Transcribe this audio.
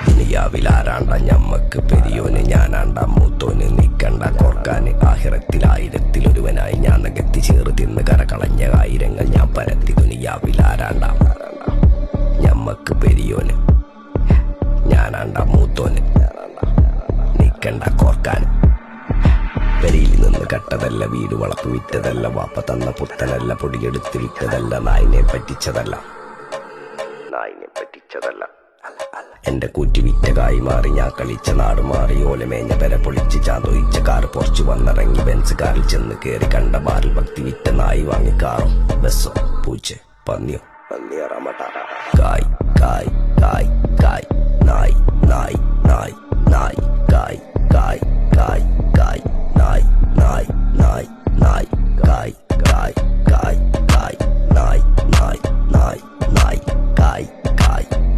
ദുനിയാവിലാരാണ്ട ഞമ്മക്ക് പെരിയോന്, ഞാനാണ്ട മൂത്തോന്. നിക്കണ്ട കോർക്കാന് ആഹിറത്തിൽ ആയിരത്തിലൊരുവനായി ഞാൻ നികത്തി ചേറ് തിന്ന് കരകളഞ്ഞ ആയിരങ്ങൾ ഞാൻ പരത്തി. ദുനിയാവിലാരാണ്ട ഞമ്മക്ക് പെരിയോന്, ഞാനാണ്ട മൂത്തോന്. നിക്കണ്ട കോർക്കാന്. പെരിയിൽ നിന്ന് കട്ടതല്ല, വീട് വളപ്പ് വിറ്റതല്ല, വാപ്പ തന്ന പുത്തനല്ല, പൊടിയെടുത്ത് വിറ്റതല്ല, നായിനെ പറ്റിച്ചതല്ല. എന്റെ കൂറ്റി വിറ്റ കായി മാറി, ഞാൻ കളിച്ച നാട് മാറി. ഓലമേഞ്ഞ പെര പൊളിച്ച് ചാതൊയിച്ച കാറ് പൊറച്ചു വന്നിറങ്ങി. ബെൻസ് കാറിൽ ചെന്ന് കേറി കണ്ട ബാറിൽ ഭക്തി വിറ്റ നായി വാങ്ങി കാറോ ബസ്സോ പൂച്ച പന്നിയോ കായ് കായ്